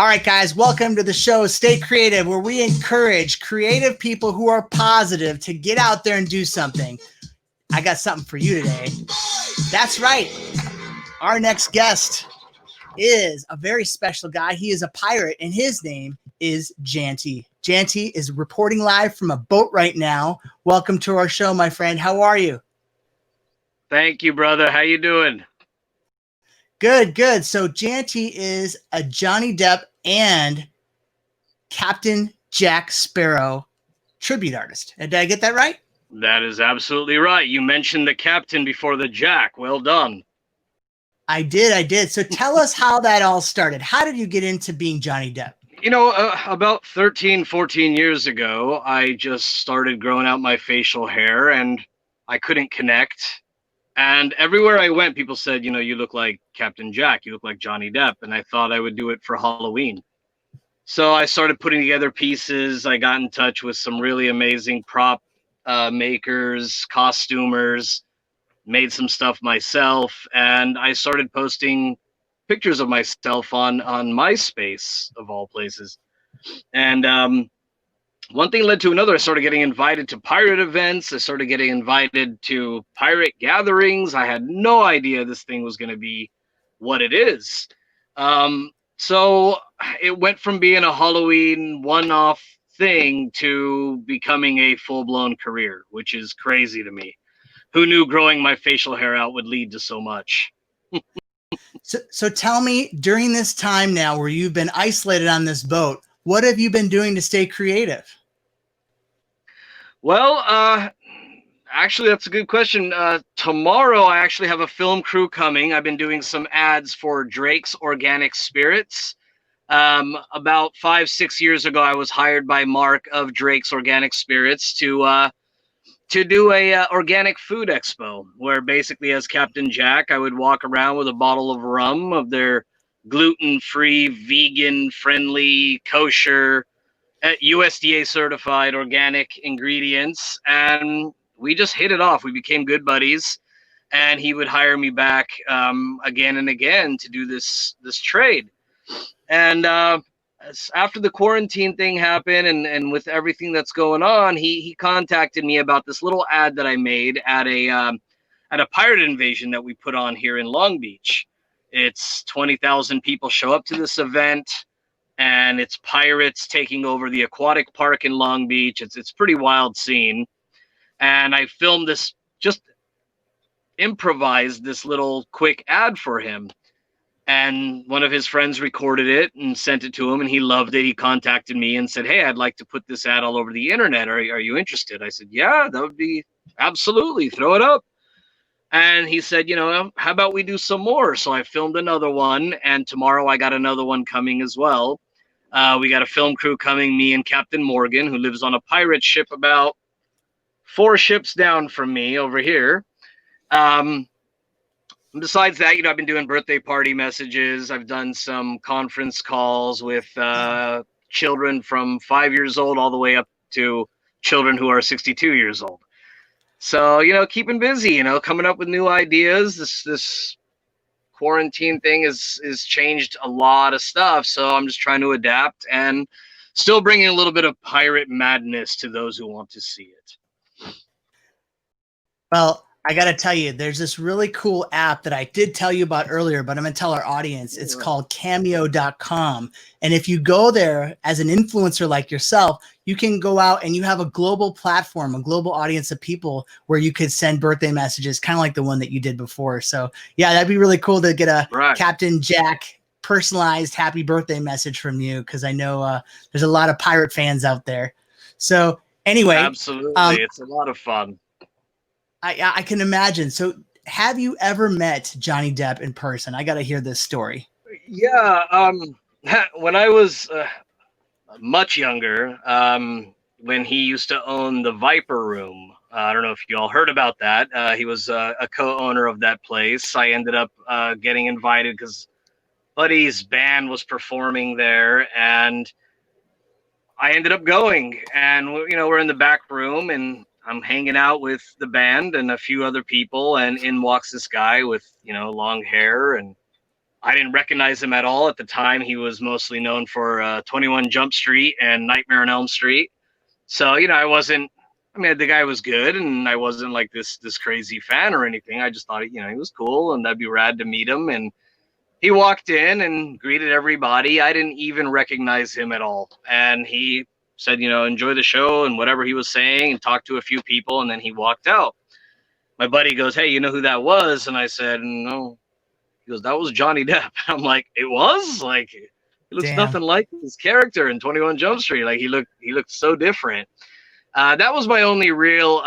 right, guys, welcome to the show, Stay Creative, where we encourage creative people who are positive to get out there and do something. I got something for you today. That's right. Our next guest is a very special guy. He is a pirate, and his name is Janty. Janty is reporting live from a boat right now. Welcome to our show, my friend. How are you? Thank you, brother. How you doing? Good, good. So Janty is a Johnny Depp and Captain Jack Sparrow tribute artist. Did I get that right? That is absolutely right. You mentioned the captain before the Jack. Well done. I did. So tell us how that all started. How did you get into being Johnny Depp? You know, about 13, 14 years ago, I just started growing out my facial hair and I couldn't connect. And everywhere I went, people said, you know, you look like Captain Jack, you look like Johnny Depp. And I thought I would do it for Halloween. So I started putting together pieces. I got in touch with some really amazing prop makers, costumers, made some stuff myself. And I started posting pictures of myself on MySpace, of all places. And one thing led to another. I started getting invited to pirate events. I started getting invited to pirate gatherings. I had no idea this thing was going to be what it is. So it went from being a Halloween one-off thing to becoming a full-blown career, which is crazy to me. Who knew growing my facial hair out would lead to so much? So tell me, during this time now where you've been isolated on this boat, what have you been doing to stay creative? Well, actually, that's a good question. Tomorrow, I actually have a film crew coming. I've been doing some ads for Drake's Organic Spirits. About 5-6 years ago, I was hired by Mark of Drake's Organic Spirits to do a organic food expo, where basically as Captain Jack, I would walk around with a bottle of rum of their gluten-free, vegan-friendly, kosher, USDA certified organic ingredients, and we just hit it off. We became good buddies, and he would hire me back again and again to do this trade. And after the quarantine thing happened, and with everything that's going on, he contacted me about this little ad that I made at a pirate invasion that we put on here in Long Beach. It's 20,000 people show up to this event, and it's pirates taking over the aquatic park in Long Beach. It's pretty wild scene. And I filmed this, just improvised this little quick ad for him. And one of his friends recorded it and sent it to him, and he loved it. He contacted me and said, "Hey, I'd like to put this ad all over the internet. Are you interested?" I said, "Yeah, that would be absolutely, throw it up." And he said, you know, how about we do some more? So I filmed another one, and tomorrow I got another one coming as well. We got a film crew coming, me and Captain Morgan, who lives on a pirate ship about 4 ships down from me over here. Besides that, you know, I've been doing birthday party messages. I've done some conference calls with children from 5 years old all the way up to children who are 62 years old. So, you know, keeping busy, you know, coming up with new ideas. This quarantine thing has changed a lot of stuff. So I'm just trying to adapt and still bringing a little bit of pirate madness to those who want to see it. Well, I got to tell you, there's this really cool app that I did tell you about earlier, but I'm going to tell our audience. It's called cameo.com. And if you go there as an influencer like yourself, you can go out and you have a global platform, a global audience of people where you could send birthday messages, kind of like the one that you did before. So yeah, that'd be really cool to get a Captain Jack personalized happy birthday message from you, because I know there's a lot of pirate fans out there. So anyway. Absolutely. It's a lot of fun. I can imagine. So have you ever met Johnny Depp in person? I got to hear this story. Yeah. When I was much younger, when he used to own the Viper Room, I don't know if you all heard about that. He was a co-owner of that place. I ended up getting invited because Buddy's band was performing there, and I ended up going. And, you know, we're in the back room, and I'm hanging out with the band and a few other people, and in walks this guy with, you know, long hair, and I didn't recognize him at all at the time. He was mostly known for 21 Jump Street and Nightmare on Elm Street. So, you know, I mean, the guy was good, and I wasn't like this crazy fan or anything. I just thought, you know, he was cool, and that'd be rad to meet him. And he walked in and greeted everybody. I didn't even recognize him at all. And he said, you know, enjoy the show and whatever he was saying, and talked to a few people, and then he walked out. My buddy goes, hey, you know who that was? And I said, no. He goes, that was Johnny Depp. I'm like, it was? Like, he looks Damn. nothing like his character in 21 Jump Street. Like, he looked so different. That was my only real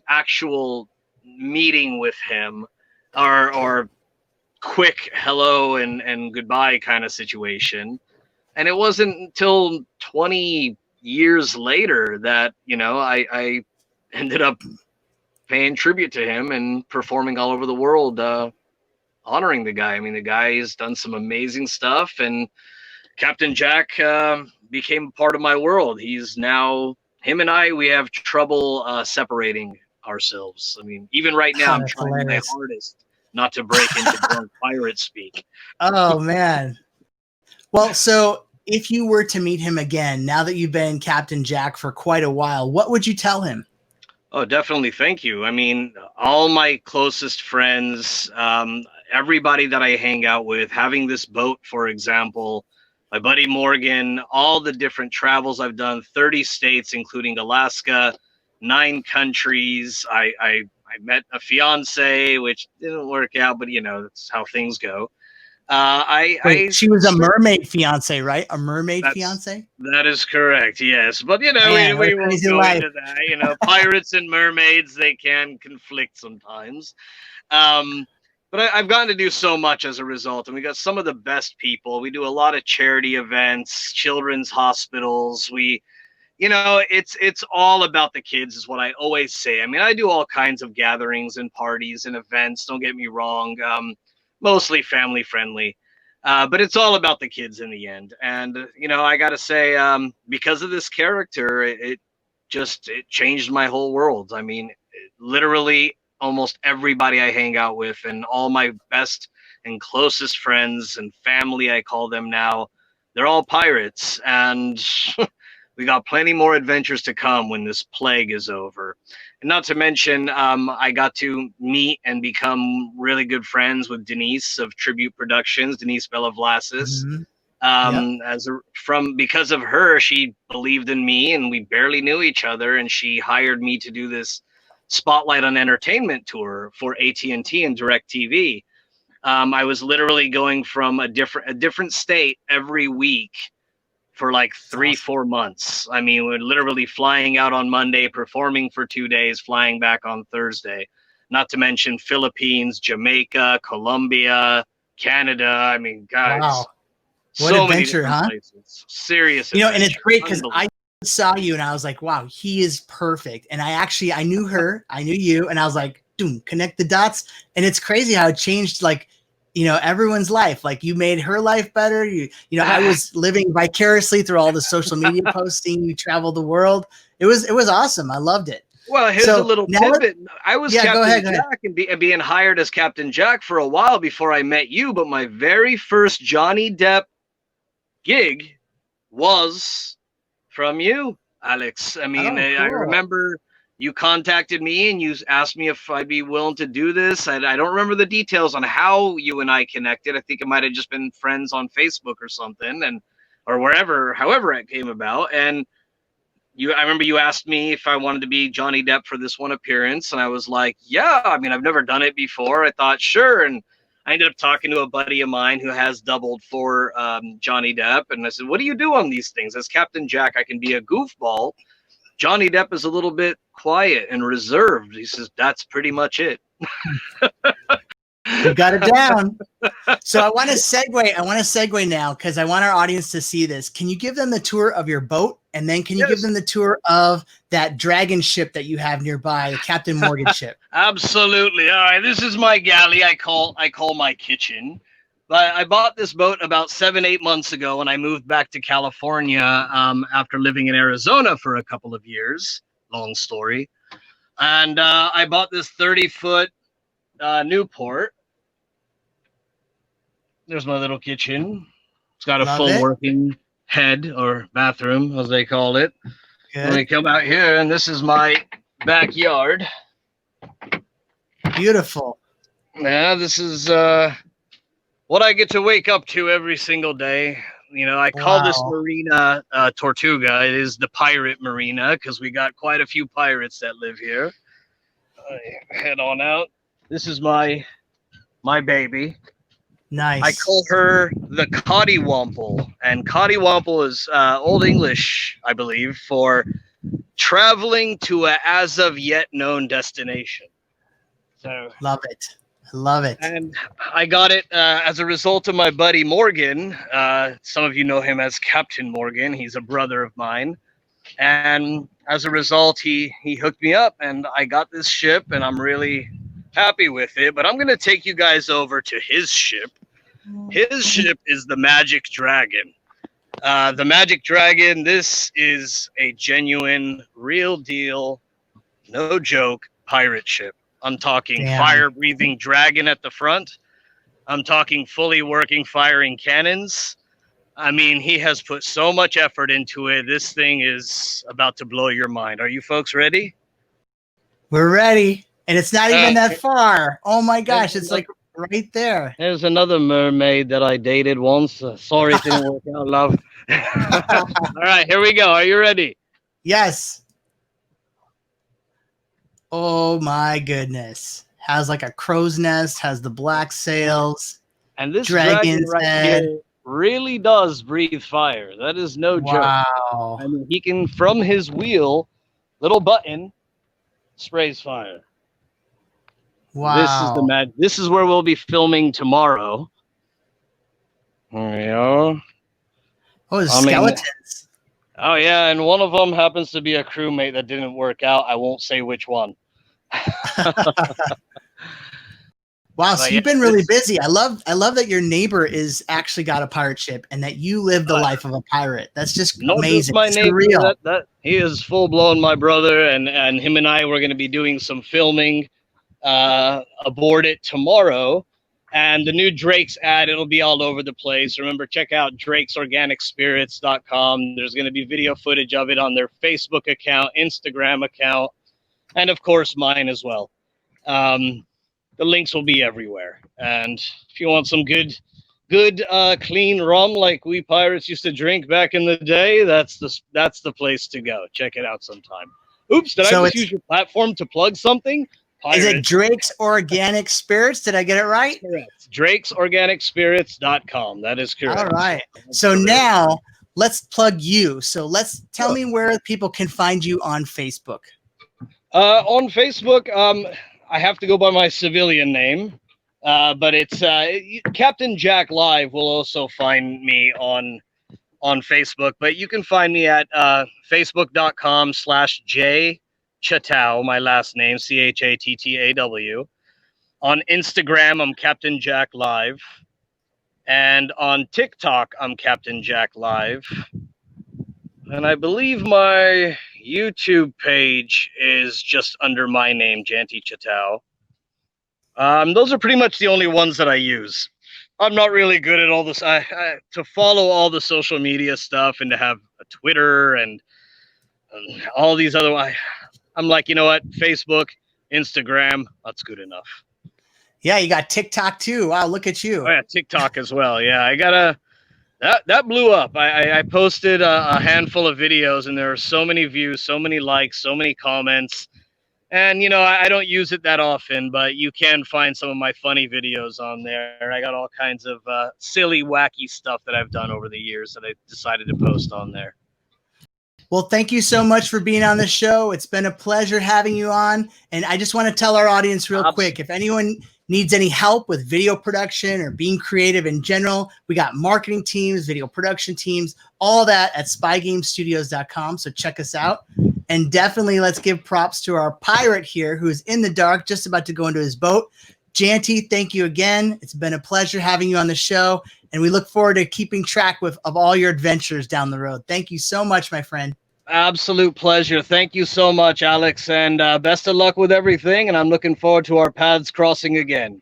actual meeting with him, or quick hello and goodbye kind of situation. And it wasn't until 20 years later that, you know, I ended up paying tribute to him and performing all over the world, honoring the guy. I mean, the guy's done some amazing stuff, and Captain Jack became a part of my world. He's now, him and I, we have trouble separating ourselves. I mean, even right now, I'm trying my hardest not to break into drunk pirate speak. Oh, man. Well, so if you were to meet him again, now that you've been Captain Jack for quite a while, what would you tell him? Oh, definitely. Thank you. I mean, all my closest friends, everybody that I hang out with, having this boat, for example, my buddy Morgan, all the different travels I've done, 30 states, including Alaska, 9 countries. I met a fiance, which didn't work out, but you know, that's how things go. She was a mermaid fiance, right? A mermaid fiance? That is correct, yes. But, you know, Man, we won't go into that. You know, pirates and mermaids, they can conflict sometimes. But I've gotten to do so much as a result, and we got some of the best people. We do a lot of charity events, children's hospitals. You know, it's all about the kids is what I always say. I mean, I do all kinds of gatherings and parties and events, don't get me wrong. Mostly family friendly, but it's all about the kids in the end. And, you know, I got to say, because of this character, it changed my whole world. I mean, literally almost everybody I hang out with and all my best and closest friends and family, I call them now, they're all pirates. And we got plenty more adventures to come when this plague is over. And not to mention, I got to meet and become really good friends with Denise of Tribute Productions, Denise Bella Vlasis. Because of her, she believed in me, and we barely knew each other, and she hired me to do this Spotlight on Entertainment tour for AT&T and DirecTV. I was literally going from a different state every week for like 3-4 months. I mean, we're literally flying out on Monday, performing for 2 days, flying back on Thursday. Not to mention Philippines, Jamaica, Colombia, Canada. I mean, guys, wow. What so adventure, many huh? places. Serious You know, adventure. and it's great because I saw you and I was like, wow, he is perfect. And I knew her, I knew you, and I was like, boom, connect the dots. And it's crazy how it changed, like, you know, everyone's life. Like, you made her life better. You know, I was living vicariously through all the social media posting. You traveled the world. It was awesome. I loved it. Well, here's a little tidbit. I was Captain Jack and being hired as Captain Jack for a while before I met you. But my very first Johnny Depp gig was from you, Alex. I mean, I remember you contacted me and you asked me if I'd be willing to do this. I don't remember the details on how you and I connected. I think it might have just been friends on Facebook or something, or wherever, however it came about. And I remember you asked me if I wanted to be Johnny Depp for this one appearance, and I was like, yeah. I mean, I've never done it before. I thought, sure. And I ended up talking to a buddy of mine who has doubled for Johnny Depp, and I said, what do you do on these things? As Captain Jack, I can be a goofball. Johnny Depp is a little bit quiet and reserved. He says, that's pretty much it. You got it down. So I want to segue now because I want our audience to see this. Can you give them the tour of your boat? And then can you give them the tour of that dragon ship that you have nearby, the Captain Morgan ship? Absolutely. All right. This is my galley. I call my kitchen. But I bought this boat about 7-8 months ago when I moved back to California after living in Arizona for a couple of years. Long story. And I bought this 30-foot Newport. There's my little kitchen. It's got a Love full it. working head or bathroom, as they call it. Let me Good. come out here, and this is my backyard. Beautiful. Yeah, this is what I get to wake up to every single day. You know, I call this Wow. marina Tortuga. It is the pirate marina because we got quite a few pirates that live here. Head on out. This is my baby. I Nice. call her the Cottywomple, and Cottywomple is Old English, I believe, for traveling to a as of yet known destination. So, Love it. I love it. and I got it as a result of my buddy Morgan. Some of you know him as Captain Morgan. He's a brother of mine, and as a result, he hooked me up, and I got this ship, and I'm really happy with it. But I'm going to take you guys over to his ship. His ship is the Magic Dragon. The Magic Dragon, this is a genuine, real deal, no joke pirate ship. I'm talking Damn. fire-breathing dragon at the front. I'm talking fully working firing cannons. I mean, he has put so much effort into it. This thing is about to blow your mind. Are you folks ready? We're ready. And it's not even that far. Oh my gosh. It's like right there. There's another mermaid that I dated once. Sorry it didn't work out, love. All right, here we go. Are you ready? Yes. Oh my goodness. Has like a crow's nest, has the black sails. And this dragon Dragon's right head. here really does breathe fire. That is no joke. Wow. I mean, he can, from his wheel, little button, sprays fire. Wow. This is where we'll be filming tomorrow. There we are. Oh, there's skeletons. Oh yeah, and one of them happens to be a crewmate that didn't work out. I won't say which one. Wow, so you've been really busy. I love that your neighbor is actually got a pirate ship and that you live the life of a pirate. That's just amazing. My neighbor, real. He is full blown my brother, and him and I were going to be doing some filming aboard it tomorrow. And the new Drake's ad, it'll be all over the place. Remember, check out drakesorganicspirits.com. There's going to be video footage of it on their Facebook account, Instagram account, and of course mine as well. The links will be everywhere. And if you want some good clean rum like we pirates used to drink back in the day, that's the place to go. Check it out sometime. Oops, did I just use your platform to plug something? Is it Drake's Organic Spirits? Did I get it right? Correct. drakesorganicspirits.com. That is correct. All right. So now let's plug you. So tell me where people can find you on Facebook. On Facebook, I have to go by my civilian name, but it's Captain Jack Live will also find me on Facebook, but you can find me at facebook.com/J Chattaw, my last name, Chattaw. On Instagram, I'm Captain Jack Live. And on TikTok, I'm Captain Jack Live. And I believe my YouTube page is just under my name, Janty Chattaw. Those are pretty much the only ones that I use. I'm not really good at all this. To follow all the social media stuff and to have a Twitter and all these other... I'm like, you know what? Facebook, Instagram, that's good enough. Yeah, you got TikTok too. Wow, look at you. Oh yeah, TikTok as well. Yeah, I got that blew up. I posted a handful of videos and there are so many views, so many likes, so many comments. And, you know, I don't use it that often, but you can find some of my funny videos on there. I got all kinds of silly, wacky stuff that I've done over the years that I decided to post on there. Well, thank you so much for being on the show. It's been a pleasure having you on. And I just want to tell our audience real quick, if anyone needs any help with video production or being creative in general, we got marketing teams, video production teams, all that at spygamestudios.com. So check us out. And definitely let's give props to our pirate here who's in the dark, just about to go into his boat. Janty, thank you again. It's been a pleasure having you on the show. And we look forward to keeping track of all your adventures down the road. Thank you so much, my friend. Absolute pleasure. Thank you so much, Alex. And best of luck with everything. And I'm looking forward to our paths crossing again.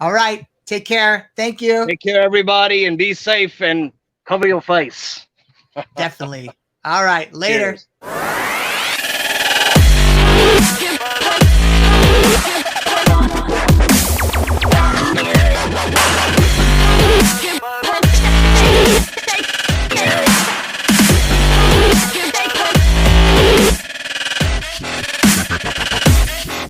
All right. Take care. Thank you. Take care, everybody, and be safe and cover your face. Definitely. All right. Later. Cheers.